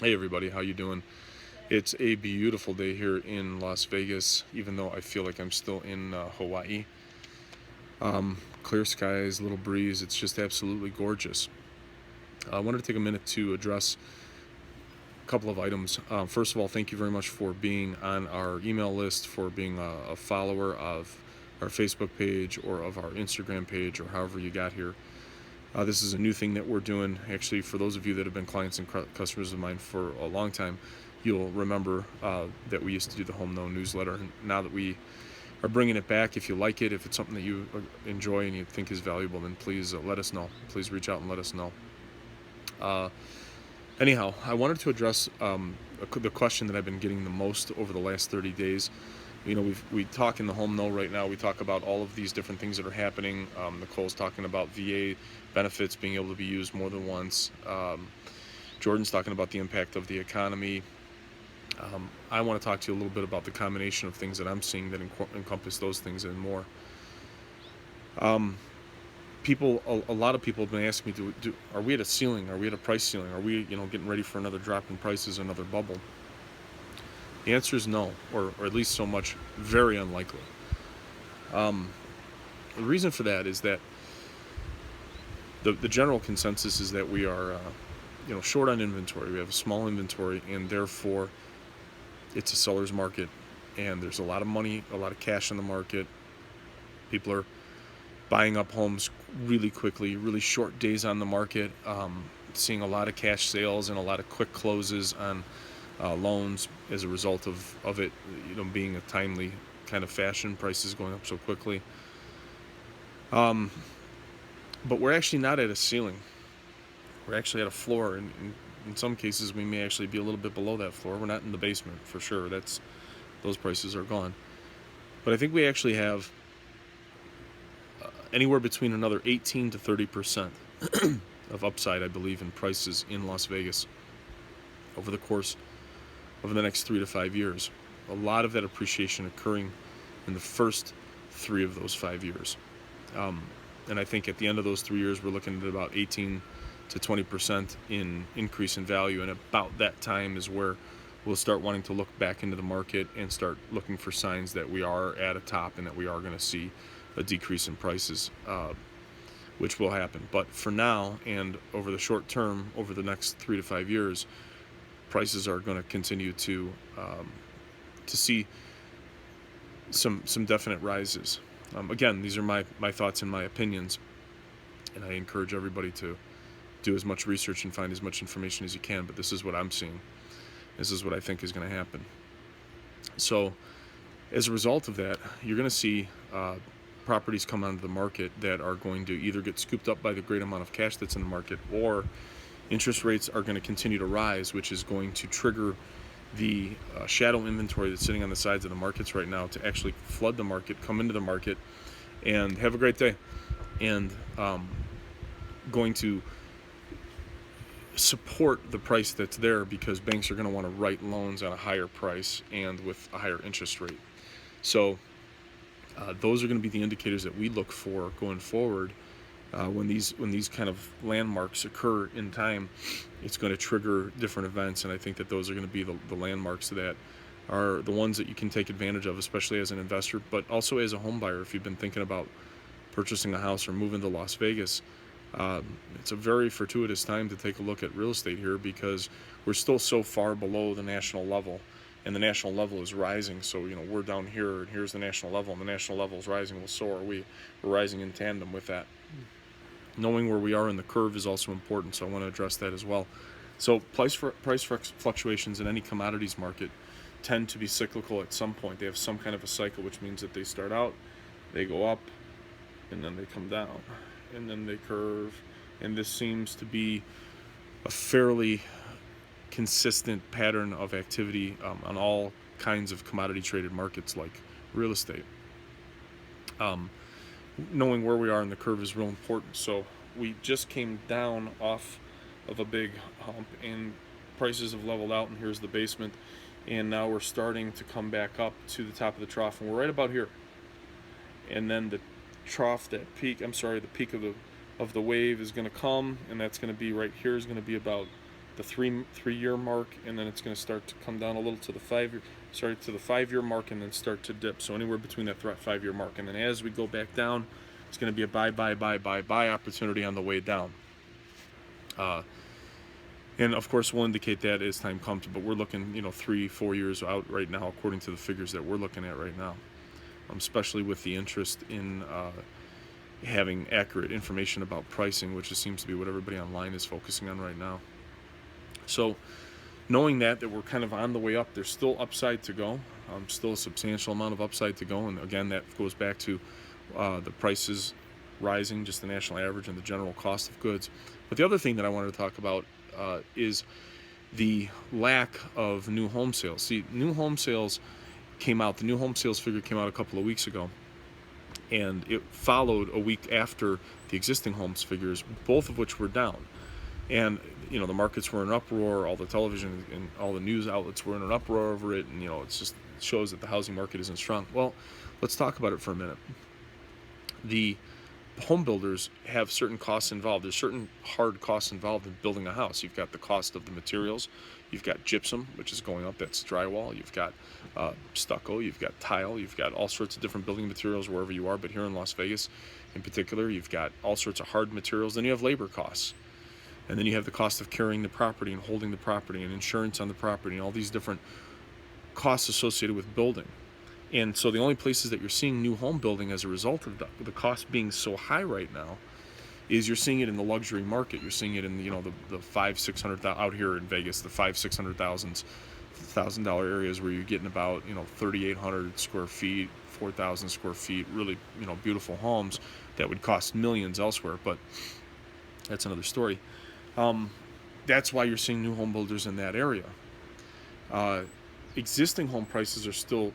Hey everybody, how you doing? It's a beautiful day here in Las Vegas, even though I feel like I'm still in Hawaii. Clear skies, little breeze. It's just absolutely gorgeous. I wanted to take a minute to address a couple of items. First of all, thank you very much for being on our email list, for being a follower of our Facebook page or of our Instagram page, or however you got here. This is a new thing that we're doing. Actually, for those of you that have been clients and customers of mine for a long time, you'll remember that we used to do the Home Know newsletter. And now that we are bringing it back, if you like it, if it's something that you enjoy and you think is valuable, then please let us know. Please reach out and let us know. Uh, Anyhow, I wanted to address the question that I've been getting the most over the last 30 days. You know, we talk in the Home Know right now. We talk about all of these different things that are happening. Nicole's talking about VA benefits being able to be used more than once. Jordan's talking about the impact of the economy. I want to talk to you a little bit about the combination of things that I'm seeing that encompass those things and more. A lot of people have been asking me, are we at a ceiling? Are we at a price ceiling? Are we, getting ready for another drop in prices, another bubble? The answer is no, or at least so much, very unlikely. The reason for that is that the general consensus is that we are, short on inventory. We have a small inventory, and therefore it's a seller's market, and there's a lot of money, a lot of cash in the market. People are buying up homes really quickly, really short days on the market, seeing a lot of cash sales and a lot of quick closes on loans as a result of it, being a timely kind of fashion, prices going up so quickly. But we're actually not at a ceiling. We're actually at a floor, and in some cases we may actually be a little bit below that floor. We're not in the basement for sure. Those prices are gone. But I think we actually have anywhere between another 18 to 30% of upside, I believe, in prices in Las Vegas over the course of the next 3 to 5 years. A lot of that appreciation occurring in the first 3 of those 5 years. And I think at the end of those 3 years, we're looking at about 18 to 20% in increase in value. And about that time is where we'll start wanting to look back into the market and start looking for signs that we are at a top and that we are going to see a decrease in prices, which will happen. But for now, and over the short term, over the next 3 to 5 years, prices are going to continue to see some definite rises. Again, these are my thoughts and my opinions, and I encourage everybody to do as much research and find as much information as you can, but this is what I'm seeing. This is what I think is going to happen. So as a result of that, you're going to see properties come onto the market that are going to either get scooped up by the great amount of cash that's in the market, or interest rates are going to continue to rise, which is going to trigger the shadow inventory that's sitting on the sides of the markets right now to actually flood the market, come into the market, and have a great day. And going to support the price that's there, because banks are going to want to write loans at a higher price and with a higher interest rate. So those are going to be the indicators that we look for going forward. When these kind of landmarks occur in time, it's going to trigger different events, and I think that those are going to be the landmarks that are the ones that you can take advantage of, especially as an investor, but also as a home buyer. If you've been thinking about purchasing a house or moving to Las Vegas, it's a very fortuitous time to take a look at real estate here, because we're still so far below the national level, and the national level is rising. So we're down here, and here's the national level, and the national level is rising. Well, so are we. We're rising in tandem with that. Knowing where we are in the curve is also important, so I want to address that as well. So price fluctuations in any commodities market tend to be cyclical at some point. They have some kind of a cycle, which means that they start out, they go up, and then they come down, and then they curve. And this seems to be a fairly consistent pattern of activity on all kinds of commodity traded markets like real estate. Knowing where we are in the curve is real important. So we just came down off of a big hump, and prices have leveled out, and here's the basement, and now we're starting to come back up to the top of the trough, and we're right about here. And then the trough, the peak of the wave is going to come, and that's going to be right here, is going to be about the three-year mark, and then it's going to start to come down a little to the 5-year mark, and then start to dip. So anywhere between that 5-year mark, and then as we go back down, it's going to be a buy opportunity on the way down. And of course, we'll indicate that as time comes, but we're looking, 3-4 years out right now, according to the figures that we're looking at right now. Especially with the interest in having accurate information about pricing, which seems to be what everybody online is focusing on right now. So knowing that we're kind of on the way up, there's still upside to go, still a substantial amount of upside to go. And again, that goes back to the prices rising, just the national average and the general cost of goods. But the other thing that I wanted to talk about is the lack of new home sales. See, new home sales came out, the new home sales figure came out a couple of weeks ago, and it followed a week after the existing homes figures, both of which were down. And the markets were in an uproar, all the television and all the news outlets were in an uproar over it, and it just shows that the housing market isn't strong. Well, let's talk about it for a minute. The home builders have certain costs involved. There's certain hard costs involved in building a house. You've got the cost of the materials. You've got gypsum, which is going up. That's drywall. You've got stucco. You've got tile. You've got all sorts of different building materials wherever you are. But here in Las Vegas, in particular, you've got all sorts of hard materials. Then you have labor costs. And then you have the cost of carrying the property and holding the property and insurance on the property and all these different costs associated with building. And so the only places that you're seeing new home building as a result of the cost being so high right now is you're seeing it in the luxury market. You're seeing it in the $500,000-$600,000 out here in Vegas, the $500,000-$600,000 areas where you're getting about 3,800 square feet, 4,000 square feet, really beautiful homes that would cost millions elsewhere. But that's another story. That's why you're seeing new home builders in that area. Existing home prices are still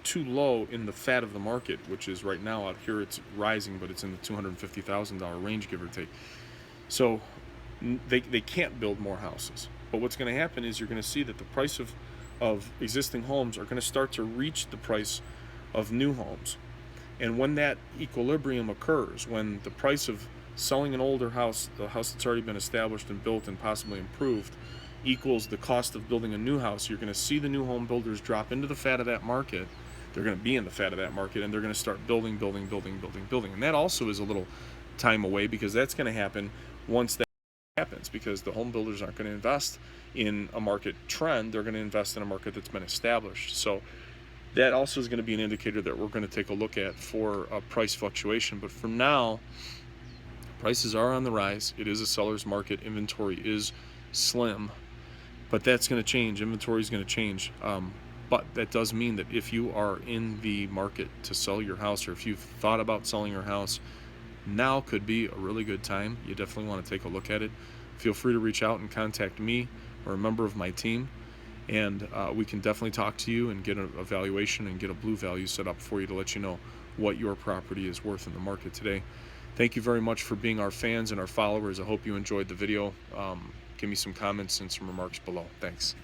too low in the fat of the market, which is right now out here it's rising, but it's in the $250,000 range, give or take. So they can't build more houses. But what's going to happen is you're going to see that the price of existing homes are going to start to reach the price of new homes. And when that equilibrium occurs, when the price of selling an older house, the house that's already been established and built and possibly improved, equals the cost of building a new house, you're going to see the new home builders drop into the fat of that market. They're going to be in the fat of that market, and they're going to start building. And that also is a little time away, because that's going to happen once that happens, because the home builders aren't going to invest in a market trend. They're going to invest in a market that's been established. So that also is going to be an indicator that we're going to take a look at for a price fluctuation. But for now, prices are on the rise. It is a seller's market. Inventory is slim, but that's going to change. Inventory is going to change. But that does mean that if you are in the market to sell your house, or if you've thought about selling your house, now could be a really good time. You definitely want to take a look at it. Feel free to reach out and contact me or a member of my team, and we can definitely talk to you and get an evaluation and get a blue value set up for you to let you know what your property is worth in the market today. Thank you very much for being our fans and our followers. I hope you enjoyed the video. Give me some comments and some remarks below. Thanks.